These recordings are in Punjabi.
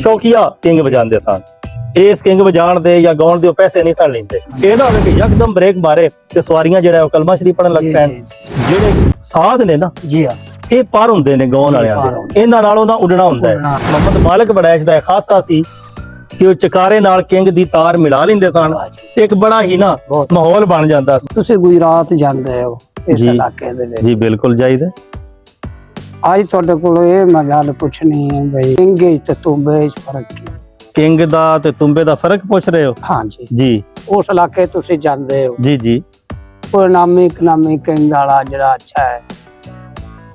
ਸ਼ੌਕੀਆ ਕਿੰਗ ਵਜਾਉਂਦੇ ਸਨ। ਇਸ ਕਿੰਗ ਵਜਾਣ ਦੇ ਜਾਂ ਗਾਉਣ ਦੇ ਉਹ ਪੈਸੇ ਨਹੀਂ ਸਨ ਲੈਂਦੇ। ਇਹ ਨਾ ਹੋਵੇ ਕਿ ਯਕਦਮ ਬ੍ਰੇਕ ਮਾਰੇ ਤੇ ਸਵਾਰੀਆਂ ਜਿਹੜਾ ਉਹ ਕਲਮਾ ਸ਼ਰੀਫ ਪੜਨ ਲੱਗ ਪੈਣ। ਜਿਹੜੇ ਸਾਧ ਨੇ ਨਾ ਜੀ ਹਾਂ, ਇਹ ਪਰ ਹੁੰਦੇ ਨੇ ਗਾਉਣ ਵਾਲਿਆਂ ਦੇ, ਇਹਨਾਂ ਨਾਲੋਂ ਨਾ ਉੱਡਣਾ ਹੁੰਦਾ ਹੈ। ਮੁਹੰਮਦ ਮਾਲਕ ਬੜੈਚ ਦਾ ਖਾਸਾ ਸੀ ਕਿ ਉਹ ਚਕਾਰੇ ਨਾਲ ਕਿੰਗ ਦੀ ਤਾਰ ਮਿਲਾ ਲੈਂਦੇ ਸਨ ਤੇ ਇੱਕ ਬੜਾ ਹੀ ਨਾ ਮਾਹੌਲ ਬਣ ਜਾਂਦਾ ਸੀ। ਤੁਸੀਂ ਗੁਜਰਾਤ ਜਾਂਦੇ ਹੋ ਇਸ ਇਲਾਕੇ ਦੇ ਵਿੱਚ? ਜੀ ਬਿਲਕੁਲ ਜਾਈਦਾ। ਅੱਜ ਤੁਹਾਡੇ ਕੋਲ ਇਹ ਮੈਂ ਗੱਲ ਪੁੱਛਣੀ ਹੈ ਬਈ ਕਿੰਗ ਤੇ ਤੁੰਬੇ 'ਚ ਫਰਕ ਕੀ? ਕਿੰਗ ਦਾ ਤੇ ਤੁੰਬੇ ਦਾ ਫਰਕ ਪੁੱਛ ਰਹੇ ਹੋ? ਹਾਂਜੀ ਜੀ। ਉਸ ਇਲਾਕੇ ਤੁਸੀਂ ਜਾਂਦੇ ਹੋ? ਜੀ ਜੀ। ਉਹ ਨਾਮੀ ਕਿੰਗ ਵਾਲਾ ਜਿਹੜਾ ਅੱਛਾ ਹੈ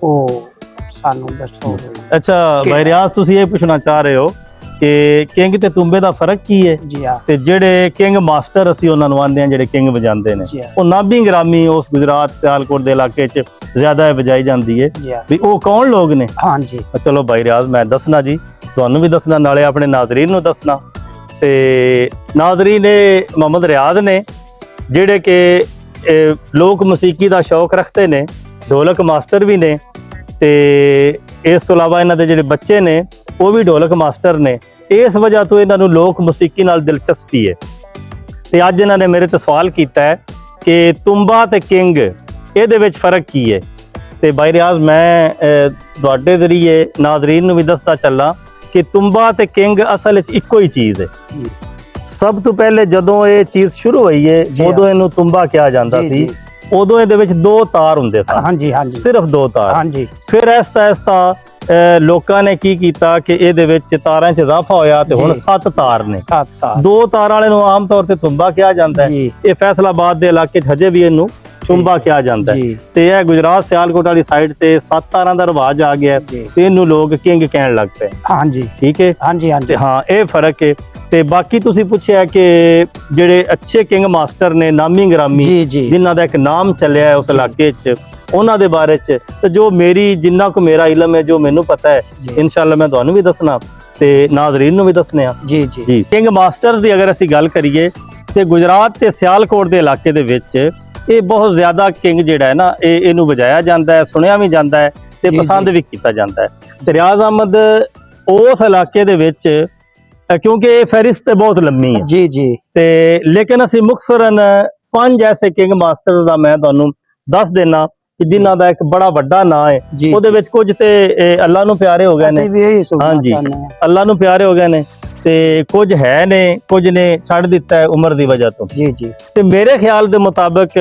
ਉਹ ਸਾਨੂੰ ਦੱਸੋ। ਅੱਛਾ ਭਾਈ ਰਿਆਜ਼, ਤੁਸੀਂ ਇਹ ਪੁੱਛਣਾ ਚਾਹ ਰਹੇ ਹੋ ਕਿ ਕਿੰਗ ਤੇ ਤੁੰਬੇ ਦਾ ਫਰਕ ਕੀ ਹੈ? ਜੀ ਹਾਂ। ਤੇ ਜਿਹੜੇ ਕਿੰਗ ਮਾਸਟਰ ਅਸੀਂ ਉਹਨਾਂ ਨੂੰ ਆਂਦੇ ਆ, ਜਿਹੜੇ ਕਿੰਗ ਵਜਾਉਂਦੇ ਨੇ, ਉਹ ਨਾਭੀ ਗ੍ਰਾਮੀ ਉਸ ਗੁਜਰਾਤ ਸਿਆਲਕੋਟ ਦੇ ਇਲਾਕੇ 'ਚ ਜ਼ਿਆਦਾ ਵਜਾਈ ਜਾਂਦੀ ਹੈ। ਵੀ ਉਹ ਕੌਣ ਲੋਕ ਨੇ? ਹਾਂਜੀ ਚਲੋ ਭਾਈ ਰਿਆਜ਼ ਮੈਂ ਦੱਸਣਾ ਜੀ, ਤੁਹਾਨੂੰ ਵੀ ਦੱਸਣਾ, ਨਾਲੇ ਆਪਣੇ ਨਾਜ਼ਰੀਨ ਨੂੰ ਦੱਸਣਾ। ਤੇ ਨਾਜ਼ਰੀਨ ਮੁਹੰਮਦ ਰਿਆਜ਼ ਨੇ ਜਿਹੜੇ ਕਿ ਲੋਕ ਮੌਸੀਕੀ ਦਾ ਸ਼ੌਕ ਰੱਖਦੇ ਨੇ, ਢੋਲਕ ਮਾਸਟਰ ਵੀ ਨੇ, ਤੇ ਇਸ ਤੋਂ ਇਲਾਵਾ ਇਹਨਾਂ ਦੇ ਜਿਹੜੇ ਬੱਚੇ ਨੇ ਉਹ ਵੀ ਢੋਲਕ ਮਾਸਟਰ ਨੇ। ਇਸ ਵਜ੍ਹਾ ਤੋਂ ਇਹਨਾਂ ਨੂੰ ਲੋਕ ਮੌਸੀਕੀ ਨਾਲ ਦਿਲਚਸਪੀ ਹੈ। ਤੇ ਅੱਜ ਇਹਨਾਂ ਨੇ ਮੇਰੇ ਤੋਂ ਸਵਾਲ ਕੀਤਾ ਹੈ ਕਿ ਤੁੰਬਾ ਤੇ ਕਿੰਗ ਇਹਦੇ ਵਿੱਚ ਫਰਕ ਕੀ ਹੈ। ਤੇ ਭਾਈ ਰਿਆਜ਼ ਮੈਂ ਤੁਹਾਡੇ ਜ਼ਰੀਏ ਨਾਜ਼ਰੀਨ ਨੂੰ ਵੀ ਦੱਸਦਾ ਚੱਲਾਂ ਕਿ ਤੁੰਬਾ ਤੇ ਕਿੰਗ ਅਸਲ ਵਿੱਚ ਇੱਕੋ ਹੀ ਚੀਜ਼ ਹੈ। ਸਭ ਤੋਂ ਪਹਿਲੇ ਜਦੋਂ ਇਹ ਚੀਜ਼ ਸ਼ੁਰੂ ਹੋਈ ਹੈ ਉਦੋਂ ਇਹਨੂੰ ਤੁੰਬਾ ਕਿਹਾ ਜਾਂਦਾ ਸੀ। ਉਦੋਂ ਇਹਦੇ ਵਿੱਚ 2 ਤਾਰ ਹੁੰਦੇ ਸਨ। ਹਾਂਜੀ ਹਾਂਜੀ, ਸਿਰਫ 2 ਤਾਰ। ਹਾਂਜੀ। ਫਿਰ ਆਹਿਸਤਾ ਲੋਕਾਂ ਨੇ ਕੀ ਕੀਤਾ ਕਿ ਇਹਦੇ ਵਿੱਚ ਤਾਰਾਂ 'ਚ ਇਜ਼ਾਫਾ ਹੋਇਆ ਤੇ ਹੁਣ 7 ਤਾਰ ਨੇ। 2 ਤਾਰਾਂ ਵਾਲੇ ਨੂੰ ਆਮ ਤੌਰ ਤੇ ਤੁੰਬਾ ਕਿਹਾ ਜਾਂਦਾ ਹੈ। ਇਹ ਫੈਸਲਾਬਾਦ ਦੇ ਇਲਾਕੇ 'ਚ ਹਜੇ ਵੀ ਇਹਨੂੰ ਤੁੰਬਾ ਕਿਹਾ ਜਾਂਦਾ ਹੈ। ਤੇ ਇਹ ਗੁਜਰਾਤ ਸਿਆਲਕੋਟ ਵਾਲੀ ਸਾਈਡ ਤੇ 7 ਤਾਰਾਂ ਦਾ ਰਿਵਾਜ ਆ ਗਿਆ ਤੇ ਇਹਨੂੰ ਲੋਕ ਕਿੰਗ ਕਹਿਣ ਲੱਗ ਪਏ। ਹਾਂਜੀ ਠੀਕ ਹੈ। ਹਾਂਜੀ ਹਾਂਜੀ, ਹਾਂ ਇਹ ਫਰਕ ਹੈ। ਤੇ ਬਾਕੀ ਤੁਸੀਂ ਪੁੱਛਿਆ ਕਿ ਜਿਹੜੇ ਅੱਛੇ ਕਿੰਗ ਮਾਸਟਰ ਨੇ ਨਾਮੀ ਗ੍ਰਾਮੀ ਜਿਨ੍ਹਾਂ ਦਾ ਇੱਕ ਨਾਮ ਚੱਲਿਆ ਉਸ ਇਲਾਕੇ 'ਚ, ਉਹਨਾਂ ਦੇ ਬਾਰੇ 'ਚ ਤੇ ਜੋ ਮੇਰੀ ਜਿੰਨਾ ਕੁ ਮੇਰਾ ਇਲਮ ਹੈ, ਜੋ ਮੈਨੂੰ ਪਤਾ ਹੈ, ਇਨਸ਼ਾਅੱਲਾ ਮੈਂ ਤੁਹਾਨੂੰ ਵੀ ਦੱਸਣਾ ਤੇ ਨਾਜ਼ਰੀਨ ਨੂੰ ਵੀ ਦੱਸਣੇ ਆ। ਜੀ ਜੀ ਜੀ। ਕਿੰਗ ਮਾਸਟਰਸ ਦੀ ਅਗਰ ਅਸੀਂ ਗੱਲ ਕਰੀਏ ਤੇ ਗੁਜਰਾਤ ਤੇ ਸਿਆਲਕੋਟ ਦੇ ਇਲਾਕੇ ਦੇ ਵਿੱਚ ਇਹ ਬਹੁਤ ਜ਼ਿਆਦਾ ਕਿੰਗ ਜਿਹੜਾ ਹੈ ਨਾ ਇਹਨੂੰ ਵਜਾਇਆ ਜਾਂਦਾ ਹੈ, ਸੁਣਿਆ ਵੀ ਜਾਂਦਾ ਹੈ ਤੇ ਪਸੰਦ ਵੀ ਕੀਤਾ ਜਾਂਦਾ ਹੈ। ਤੇ ਰਿਆਜ਼ ਅਹਿਮਦ ਉਸ ਇਲਾਕੇ ਦੇ ਵਿੱਚ, ਕਿਉਂਕਿ ਇਹ ਫਹਿਰਿਸਤ ਤੇ ਬਹੁਤ ਲੰਮੀ ਹੈ ਜੀ ਜੀ, ਤੇ ਲੇਕਿਨ ਅਸੀਂ ਮੁਖਤਸਰਨ 5 ਐਸੇ ਕਿੰਗ ਮਾਸਟਰਸ ਦਾ ਮੈਂ ਤੁਹਾਨੂੰ ਦੱਸ ਦੇਣਾ ਕਿ ਜਿਨ੍ਹਾਂ ਦਾ ਇੱਕ ਬੜਾ ਵੱਡਾ ਨਾਂ ਹੈ। ਉਹਦੇ ਵਿੱਚ ਕੁਝ ਤੇ ਅੱਲਾ ਨੂੰ ਪਿਆਰੇ ਹੋ ਗਏ ਨੇ। ਹਾਂਜੀ, ਅੱਲਾ ਨੂੰ ਪਿਆਰੇ ਹੋ ਗਏ ਨੇ ਤੇ ਕੁਝ ਹੈ ਨੇ, ਕੁਝ ਨੇ ਛੱਡ ਦਿੱਤਾ ਹੈ ਉਮਰ ਦੀ ਵਜ੍ਹਾ ਤੋਂ। ਜੀ ਜੀ। ਤੇ ਮੇਰੇ ਖਿਆਲ ਦੇ ਮੁਤਾਬਕ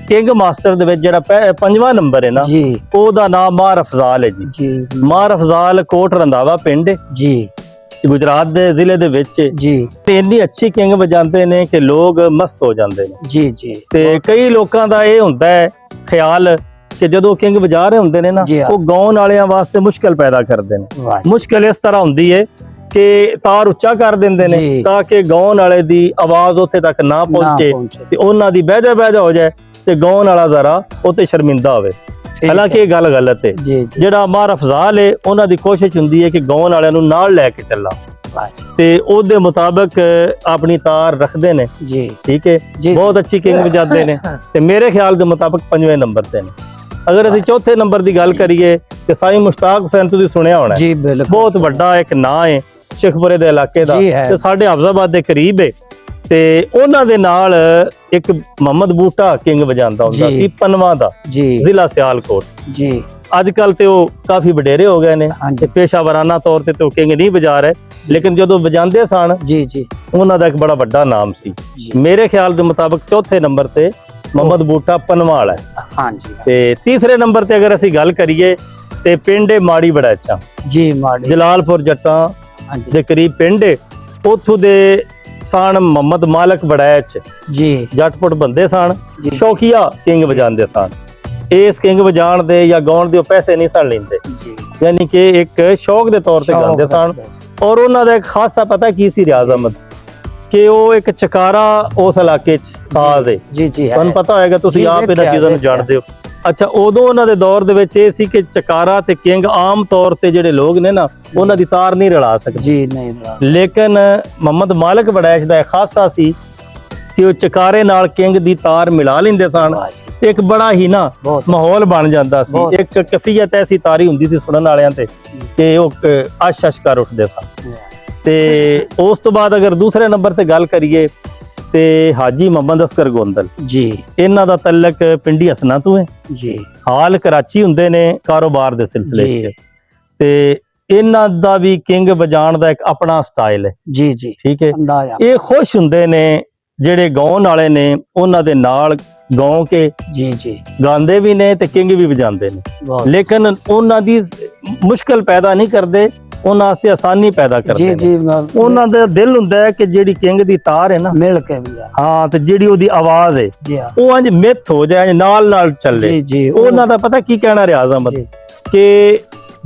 ਕਿੰਗ ਮਾਸਟਰ ਦੇ ਵਿੱਚ ਜਿਹੜਾ 5ਵਾਂ ਨੰਬਰ ਹੈ ਨਾ, ਉਹਦਾ ਨਾਮ ਮਾਰ ਅਫਜ਼ਾਲ ਹੈ ਜੀ। ਮਾਰ ਅਫਜ਼ਾਲ ਕੋਟ ਰੰਧਾਵਾ ਪਿੰਡ ਜੀ, ਗੁਜਰਾਤ ਦੇ ਜ਼ਿਲ੍ਹੇ ਦੇ ਵਿੱਚ ਜੀ। ਤੇ ਇੰਨੀ ਅੱਛੀ ਕਿੰਗ ਵਜਾਉਂਦੇ ਨੇ ਕਿ ਲੋਕ ਮਸਤ ਹੋ ਜਾਂਦੇ ਨੇ। ਜੀ ਜੀ। ਤੇ ਕਈ ਲੋਕਾਂ ਦਾ ਇਹ ਹੁੰਦਾ ਹੈ ਖਿਆਲ ਕਿ ਜਦੋਂ ਕਿੰਗ ਵਜਾ ਰਹੇ ਹੁੰਦੇ ਨੇ ਨਾ, ਉਹ ਗਾਉਣ ਵਾਲਿਆਂ ਵਾਸਤੇ ਮੁਸ਼ਕਲ ਪੈਦਾ ਕਰਦੇ ਨੇ। ਮੁਸ਼ਕਲ ਇਸ ਤਰ੍ਹਾਂ ਹੁੰਦੀ ਹੈ ਕਿ ਤਾਰ ਉੱਚਾ ਕਰ ਦਿੰਦੇ ਨੇ ਤਾਂ ਕਿ ਗਾਉਣ ਵਾਲੇ ਦੀ ਆਵਾਜ਼ ਉੱਥੇ ਤੱਕ ਨਾ ਪਹੁੰਚੇ ਤੇ ਉਹਨਾਂ ਦੀ ਬਹਿਜਾ ਹੋ ਜਾਏ ਤੇ ਗਾਉਣ ਵਾਲਾ ਜ਼ਰਾ ਉੱਤੇ ਸ਼ਰਮਿੰਦਾ ਹੋਵੇ। ਹਾਲਾਂਕਿ ਇਹ ਗੱਲ ਗਲਤ ਹੈ। ਜਿਹੜਾ ਮਾਰ ਅਫਜ਼ਾਲ ਹੈ ਉਹਨਾਂ ਦੀ ਕੋਸ਼ਿਸ਼ ਹੁੰਦੀ ਹੈ ਕਿ ਗਾਉਣ ਵਾਲਿਆਂ ਨੂੰ ਨਾਲ ਲੈ ਕੇ ਚੱਲਾਂ ਤੇ ਉਹਦੇ ਮੁਤਾਬਕ ਆਪਣੀ ਤਾਰ ਰੱਖਦੇ ਨੇ। ਜੀ ਠੀਕ ਹੈ। ਬਹੁਤ ਅੱਛੀ ਕਿੰਗ ਵਜਾਉਂਦੇ ਨੇ ਤੇ ਮੇਰੇ ਖਿਆਲ ਦੇ ਮੁਤਾਬਕ 5ਵੇਂ ਨੰਬਰ ਤੇ ਨੇ। ਅਗਰ ਅਸੀਂ 4ਥੇ ਨੰਬਰ ਦੀ ਗੱਲ ਕਰੀਏ ਤੇ ਸਾਈਂ ਮੁਸ਼ਤਾਕ ਹੁਸੈਨ, ਤੁਸੀਂ ਸੁਣਿਆ ਹੋਣਾ ਜੀ, ਬਹੁਤ ਵੱਡਾ ਇੱਕ ਨਾਂ ਹੈ ਸ਼ੇਖਪੁਰੇ ਦੇ ਇਲਾਕੇ ਦਾ ਤੇ ਸਾਡੇ ਹਫਜ਼ਾਬਾਦ ਦੇ ਕਰੀਬ ਹੈ। ਤੇ ਉਹਨਾਂ ਦੇ ਨਾਲ ਇੱਕ ਮੁਹੰਮਦ ਬੂਟਾ ਕਿੰਗ ਵਜਾਉਂਦਾ ਹੁੰਦਾ ਸੀ, ਪਨਵਾ ਦਾ, ਜ਼ਿਲ੍ਹਾ ਸਿਆਲਕੋਟ ਜੀ। ਅੱਜ ਕੱਲ ਤੇ ਉਹ ਕਾਫੀ ਵਡੇਰੇ ਹੋ ਗਏ ਨੇ ਤੇ ਪੇਸ਼ਾਵਰਾਨਾ ਤੌਰ ਤੇ ਉਹ ਕਿੰਗ ਨਹੀਂ ਵਜਾ ਰਹੇ, ਲੇਕਿਨ ਜਦੋਂ ਵਜਾਉਂਦੇ ਸਨ ਜੀ ਜੀ ਉਹਨਾਂ ਦਾ ਇੱਕ ਬੜਾ ਵੱਡਾ ਨਾਮ ਸੀ। ਮੇਰੇ ਖਿਆਲ ਦੇ ਮੁਤਾਬਕ 4ਥੇ ਨੰਬਰ ਤੇ ਮੁਹੰਮਦ ਬੂਟਾ ਪਨਵਾ ਵਾਲਾ ਹੈ। ਹਾਂਜੀ। ਤੇ 3ਰੇ ਨੰਬਰ ਤੇ ਅਗਰ ਅਸੀਂ ਗੱਲ ਕਰੀਏ ਤੇ ਪਿੰਡ ਮਾੜੀ ਬੜੈਚਾ ਜੀ, ਮਾੜੀ ਜਲਾਲਪੁਰ ਜੱਟਾਂ ਦੇ ਕਰੀਬ ਪਿੰਡ, ਉੱਥੋਂ ਦੇ ਸਨ ਮੁਹੰਮਦ ਮਾਲਕ ਬੜੈਚ ਜੀ। ਜੱਟਪੁੱਟ ਬੰਦੇ ਸਨ, ਸ਼ੌਕੀਆ ਕਿੰਗ ਵਜਾਉਂਦੇ ਸਨ। ਇਸ ਕਿੰਗ ਵਜਾਣ ਦੇ ਜਾਂ ਗਾਉਣ ਦੇ ਉਹ ਪੈਸੇ ਨਹੀਂ ਸਨ ਲੈਂਦੇ, ਯਾਨੀ ਕਿ ਇੱਕ ਸ਼ੌਕ ਦੇ ਤੌਰ ਤੇ ਗਾਉਂਦੇ ਸਨ। ਔਰ ਉਹਨਾਂ ਦਾ ਇੱਕ ਖਾਸਾ ਪਤਾ ਕੀ ਸੀ ਰਿਆਜ਼ ਅਹਿਮਦ, ਕਿ ਉਹ ਇੱਕ ਚਕਾਰਾ ਉਸ ਇਲਾਕੇ 'ਚ ਸਾਜ਼ ਹੈ। ਜੀ ਜੀ, ਤੁਹਾਨੂੰ ਪਤਾ ਹੋਏਗਾ, ਤੁਸੀਂ ਆਪ ਇਹਨਾਂ ਚੀਜ਼ਾਂ ਨੂੰ ਜਾਣਦੇ ਹੋ। ਅੱਛਾ, ਉਦੋਂ ਉਹਨਾਂ ਦੇ ਦੌਰ ਦੇ ਵਿੱਚ ਇਹ ਸੀ ਕਿ ਚਕਾਰਾ ਤੇ ਕਿੰਗ ਆਮ ਤੌਰ ਤੇ ਜਿਹੜੇ ਲੋਕ ਨੇ ਨਾ, ਉਹਨਾਂ ਦੀ ਤਾਰ ਨਹੀਂ ਰਲਾ ਸਕਦੇ ਜੀ, ਨਹੀਂ। ਲੇਕਿਨ ਮੁਹੰਮਦ ਮਾਲਕ ਬੜੈਚ ਦਾ ਖਾਸਾ ਸੀ ਕਿ ਉਹ ਚਕਾਰੇ ਨਾਲ ਕਿੰਗ ਦੀ ਤਾਰ ਮਿਲਾ ਲੈਂਦੇ ਸਨ ਤੇ ਇੱਕ ਬੜਾ ਹੀ ਨਾ ਮਾਹੌਲ ਬਣ ਜਾਂਦਾ ਸੀ। ਇੱਕ ਕੈਫੀਅਤ ਐਸੀ ਤਾਰੀ ਹੁੰਦੀ ਸੀ ਸੁਣਨ ਵਾਲਿਆਂ ਤੇ ਕਿ ਉਹ ਅਸ਼ ਕਰ ਉੱਠਦੇ ਸਨ। ਤੇ ਉਸ ਤੋਂ ਬਾਅਦ ਅਗਰ ਦੂਸਰੇ ਨੰਬਰ ਤੇ ਗੱਲ ਕਰੀਏ ਤੇ ਹਾਜੀ ਮੁਹੰਮਦ ਅਸਕਰ ਗੋਂਦਲ ਜੀ ਇਹਨਾਂ ਦਾ ਤਲਕ ਪਿੰਡੀ ਹਸਨਾ ਤੋਂ ਹੈ ਜੀ ਹਾਲ ਕਰਾਚੀ ਹੁੰਦੇ ਨੇ ਕਾਰੋਬਾਰ ਦੇ ਸਿਲਸਿਲੇ ਜੀ। 'ਚ ਤੇ ਇਹਨਾਂ ਦਾ ਵੀ ਕਿੰਗ ਵਜਾਉਣ ਦਾ ਇੱਕ ਆਪਣਾ ਸਟਾਈਲ ਹੈ ਜੀ ਜੀ ਠੀਕ ਹੈ। ਅੰਦਾਜ਼ਾ ਇਹ ਖੁਸ਼ ਹੁੰਦੇ ਨੇ ਜਿਹੜੇ ਗਾਉਣ ਵਾਲੇ ਨੇ ਉਹਨਾਂ ਦੇ ਨਾਲ ਗਾਉ ਕੇ ਜੀ ਜੀ ਗਾਉਂਦੇ ਵੀ ਨੇ ਤੇ ਕਿੰਗ ਵੀ ਵਜਾਉਂਦੇ ਨੇ ਬਹੁਤ ਲੇਕਿਨ ਉਹਨਾਂ ਦੀ ਮੁਸ਼ਕਲ ਪੈਦਾ ਨਹੀਂ ਕਰਦੇ, ਉਹਨਾਂ ਵਾਸਤੇ ਆਸਾਨੀ ਪੈਦਾ ਕਰਦੇ ਜੀ ਨੇ। ਜੀ ਉਹਨਾਂ ਦਾ ਦਿਲ ਹੁੰਦਾ ਹੈ ਕਿ ਜਿਹੜੀ ਕਿੰਗ ਦੀ ਤਾਰ ਹੈ ਨਾ ਮਿਲ ਕੇ ਵੀ ਆ ਹਾਂ ਤੇ ਜਿਹੜੀ ਉਹਦੀ ਆਵਾਜ਼ ਹੈ ਜੀ ਹਾਂ ਉਹ ਇੰਜ ਮਿੱਥ ਹੋ ਜਾਏ ਨਾਲ ਨਾਲ ਚੱਲੇ। ਜੀ ਜੀ ਉਹਨਾਂ ਦਾ ਪਤਾ ਕੀ ਕਹਿਣਾ ਰਿਆਜ਼ ਅਹਿਮਦ ਜੀ ਕਿ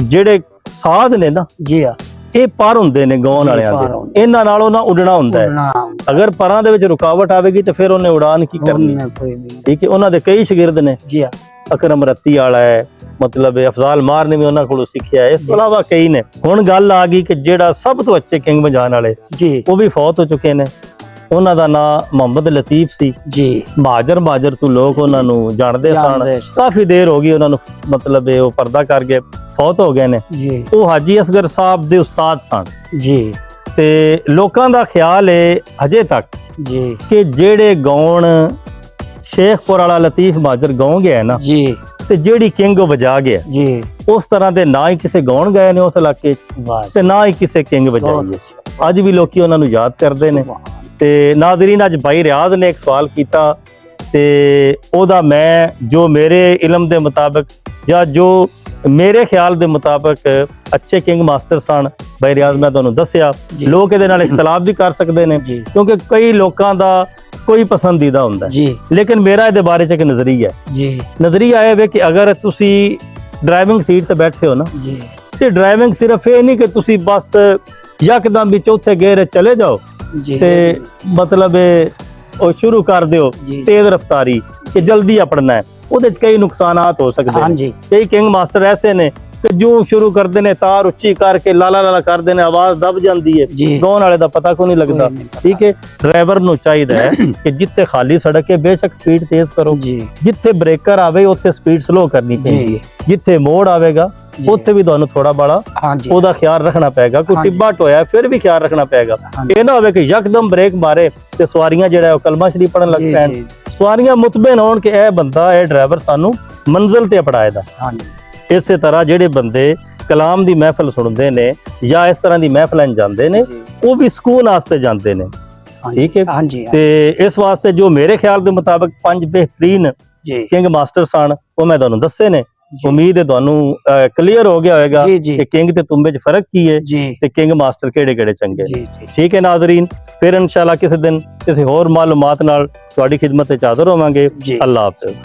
ਜਿਹੜੇ ਸਾਧ ਨੇ ਨਾ ਜੀ ਹਾਂ ਇਹ ਪਰ ਹੁੰਦੇ ਨੇ ਗਾਉਣ ਜੀ, ਵਾਲਿਆਂ ਪਰ ਦੇ, ਹੁੰਦੇ। ਇਹਨਾਂ ਨਾਲ ਉਹਨਾਂ ਉੱਡਣਾ ਹੁੰਦਾ ਹੈ। ਨਾ ਅਗਰ ਪਰਾਂ ਦੇ ਵਿੱਚ ਰੁਕਾਵਟ ਆਵੇਗੀ ਤੇ ਫਿਰ ਉਹਨੇ ਉਡਾਨ ਕੀ ਕਰਨੀ ਉਹਨੇ ਕੋਈ ਵੀ ਠੀਕ ਹੈ। ਉਹਨਾਂ ਦੇ ਕਈ ਸ਼ਾਗਿਰਦ ਨੇ, ਜੀ ਹਾਂ ਅਕਰਮ ਰੱਤੀ ਵਾਲਾ ਹੈ, ਮਤਲਬ ਅਫਜ਼ਾਲ ਮਾਰ ਨੇ ਵੀ ਉਹਨਾਂ ਕੋਲੋਂ ਸਿੱਖਿਆ ਹੈ। ਇਸ ਤੋਂ ਇਲਾਵਾ ਕਈ ਨੇ। ਹੁਣ ਗੱਲ ਆ ਗਈ ਕਿ ਜਿਹੜਾ ਸਭ ਤੋਂ ਅੱਛੇ ਕਿੰਗ ਵਜਾਉਣ ਵਾਲੇ ਜੀ ਉਹ ਵੀ ਫੌਤ ਹੋ ਚੁੱਕੇ ਨੇ। ਉਹਨਾਂ ਦਾ ਨਾਮ ਮੁਹੰਮਦ ਲਤੀਫ ਸੀ। ਜੀ ਮਾਜਰ ਤੋਂ ਲੋਕ ਉਹਨਾਂ ਨੂੰ ਜਾਣਦੇ ਸਨ। ਜਾਣਦੇ। ਕਾਫੀ ਦੇਰ ਹੋ ਗਈ ਉਹਨਾਂ ਨੂੰ, ਮਤਲਬ ਉਹ ਪਰਦਾ ਕਰ ਗਏ, ਫੌਤ ਹੋ ਗਏ ਨੇ। ਜੀ ਉਹ ਹਾਜੀ ਅਸਗਰ ਸਾਹਿਬ ਦੇ ਉਸਤਾਦ ਸਨ ਜੀ ਤੇ ਲੋਕਾਂ ਦਾ ਖਿਆਲ ਹੈ ਹਜੇ ਤੱਕ ਜੀ ਕਿ ਜਿਹੜੇ ਗਾਉਣ ਸ਼ੇਖਪੁਰ ਵਾਲਾ ਲਤੀਫ ਮਾਜਰ ਗਾਉਂ ਗਿਆ ਨਾ ਜੀ ਤੇ ਜਿਹੜੀ ਕਿੰਗ ਉਹ ਵਜਾ ਗਿਆ, ਜੀ ਉਸ ਤਰ੍ਹਾਂ ਦੇ ਨਾ ਹੀ ਕਿਸੇ ਗਾਉਣ ਗਏ ਨੇ ਉਸ ਇਲਾਕੇ 'ਚ ਵਾਹ ਤੇ ਨਾ ਹੀ ਕਿਸੇ ਕਿੰਗ ਵਜਾਈ ਬਹੁਤ ਹੈ। ਅੱਜ ਵੀ ਲੋਕੀ ਉਹਨਾਂ ਨੂੰ ਯਾਦ ਕਰਦੇ ਨੇ। ਤੇ ਨਾਜ਼ਰੀਨ, ਅੱਜ ਭਾਈ ਰਿਆਜ਼ ਨੇ ਇੱਕ ਸਵਾਲ ਕੀਤਾ ਤੇ ਉਹਦਾ ਮੈਂ ਜੋ ਮੇਰੇ ਇਲਮ ਦੇ ਮੁਤਾਬਕ ਜਾਂ ਜੋ ਮੇਰੇ ਖਿਆਲ ਦੇ ਮੁਤਾਬਕ ਅੱਛੇ ਕਿੰਗ ਮਾਸਟਰ ਸਨ ਭਾਈ ਰਿਆਜ਼, ਮੈਂ ਤੁਹਾਨੂੰ ਦੱਸਿਆ। ਜੀ। ਲੋਕ ਇਹਦੇ ਨਾਲ ਇਖਤਲਾਫ ਵੀ ਕਰ ਸਕਦੇ ਨੇ ਜੀ ਕਿਉਂਕਿ ਕਈ ਲੋਕਾਂ ਦਾ ਕੋਈ ਪਸੰਦੀਦਾ ਹੁੰਦਾ ਹੈ। ਜੀ ਲੇਕਿਨ ਮੇਰਾ ਇਹਦੇ ਬਾਰੇ 'ਚ ਇੱਕ ਨਜ਼ਰੀਆ ਹੈ। ਜੀ ਨਜ਼ਰੀਆ ਇਹ ਵੇ ਕਿ ਅਗਰ ਤੁਸੀਂ ਡਰਾਈਵਿੰਗ ਸੀਟ ਤੇ ਬੈਠੇ ਹੋ ਨਾ ਜੀ ਤੇ ਡਰਾਈਵਿੰਗ ਸਿਰਫ ਇਹ ਨਹੀਂ ਕਿ ਤੁਸੀਂ ਬਸ ਯਕਦਮ ਵੀ ਚੌਥੇ ਗੇਅਰ 'ਚ ਚਲੇ ਜਾਓ ਜੀ ਤੇ ਮਤਲਬ ਉਹ ਸ਼ੁਰੂ ਕਰ ਦਿਓ ਜੀ ਤੇਜ਼ ਰਫ਼ਤਾਰੀ ਕਿ ਜਲਦੀ ਆਪੜਨਾ ਹੈ। ਉਹਦੇ 'ਚ ਕਈ ਨੁਕਸਾਨਾਤ ਹੋ ਸਕਦੇ ਨੇ। ਹਾਂਜੀ ਕਈ ਕਿੰਗ ਮਾਸਟਰ ਐਸੇ ਨੇ ਕਿ ਜੋ ਸ਼ੁਰੂ ਕਰਦੇ ਨੇ ਤਾਰ ਉੱਚੀ ਕਰਕੇ ਲਾਲਾ ਲਾਲਾ ਕਰਦੇ ਨੇ, ਆਵਾਜ਼ ਦਬ ਜਾਂਦੀ ਹੈ। ਜੀ ਗਾਉਣ ਵਾਲੇ ਦਾ ਪਤਾ ਕੋਈ ਨਹੀਂ ਲੱਗਦਾ। ਕੋਈ ਨਹੀਂ ਪਤਾ। ਠੀਕ ਹੈ। ਡਰਾਈਵਰ ਨੂੰ ਚਾਹੀਦਾ ਹੈ ਕਿ ਜਿੱਥੇ ਖਾਲੀ ਸੜਕ ਹੈ ਬੇਸ਼ੱਕ ਸਪੀਡ ਤੇਜ਼ ਕਰੋ, ਜੀ ਜਿੱਥੇ ਬ੍ਰੇਕਰ ਆਵੇ ਉੱਥੇ ਸਪੀਡ ਸਲੋ ਕਰਨੀ ਚਾਹੀਦੀ ਜੀ ਹੈ, ਜਿੱਥੇ ਮੋੜ ਆਵੇਗਾ ਜੀ। ਉੱਥੇ ਵੀ ਤੁਹਾਨੂੰ ਥੋੜਾ ਬੜਾ ਹਾਂਜੀ ਉਹਦਾ ਖਿਆਲ ਰੱਖਣਾ ਪਏਗਾ। ਕੋਈ ਹਾਂਜੀ। ਟਿੱਬਾ ਟੋਇਆ ਫਿਰ ਵੀ ਖਿਆਲ ਰੱਖਣਾ ਪਏਗਾ। ਹਾਂਜੀ। ਇਹ ਨਾ ਹੋਵੇ ਕਿ ਯਕਦਮ ਬ੍ਰੇਕ ਮਾਰੇ ਤੇ ਸਵਾਰੀਆਂ ਜਿਹੜਾ ਉਹ ਕਲਮਾ ਸ਼ਰੀਫ ਪੜਨ ਲੱਗ ਜੀ, ਪੈਣ। ਜੀ, ਸਵਾਰੀਆਂ ਮੁਤਮਿਨ ਹੋਣ ਕਿ ਇਹ ਬੰਦਾ, ਇਹ ਡਰਾਈਵਰ ਸਾਨੂੰ ਮੰਜ਼ਿਲ ਤੇ ਪੜਾਏਗਾ। ਹਾਂਜੀ ਇਸੇ ਤਰ੍ਹਾਂ ਜਿਹੜੇ ਬੰਦੇ ਕਲਾਮ ਦੀ ਮਹਿਫਲ ਸੁਣਦੇ ਨੇ ਜਾਂ ਇਸ ਤਰ੍ਹਾਂ ਦੀ ਮਹਿਫਲਾਂ ਜਾਂਦੇ ਨੇ, ਜੀ, ਉਹ ਵੀ ਸਕੂਨ ਵਾਸਤੇ ਜਾਂਦੇ ਨੇ। ਹਾਂਜੀ, ਠੀਕ ਹੈ। ਹਾਂਜੀ ਤੇ ਇਸ ਵਾਸਤੇ ਜੋ ਮੇਰੇ ਖਿਆਲ ਦੇ ਮੁਤਾਬਕ 5 ਬਿਹਤਰੀਨ ਜੀ ਕਿੰਗ ਮਾਸਟਰ ਸਨ ਉਹ ਮੈਂ ਤੁਹਾਨੂੰ ਦੱਸੇ ਨੇ। ਜੀ। ਉਮੀਦ ਹੈ ਤੁਹਾਨੂੰ ਕਲੀਅਰ ਹੋ ਗਿਆ ਹੋਵੇਗਾ ਜੀ ਜੀ ਕਿ ਕਿੰਗ ਤੇ ਤੁੰਬੇ 'ਚ ਫਰਕ ਕੀ ਹੈ ਜੀ ਤੇ ਕਿੰਗ ਮਾਸਟਰ ਕਿਹੜੇ ਕਿਹੜੇ ਚੰਗੇ ਨੇ। ਜੀ ਜੀ ਠੀਕ ਹੈ ਨਾਜ਼ਰੀਨ, ਫਿਰ ਇਨਸ਼ਾਅੱਲਾ ਕਿਸੇ ਦਿਨ ਕਿਸੇ ਹੋਰ ਮਾਲੂਮਾਤ ਨਾਲ ਤੁਹਾਡੀ ਖਿਦਮਤ 'ਚ ਹਾਜ਼ਰ ਹੋਵਾਂਗੇ। ਜੀ ਅੱਲਾਹ ਹਾਫਿਜ਼।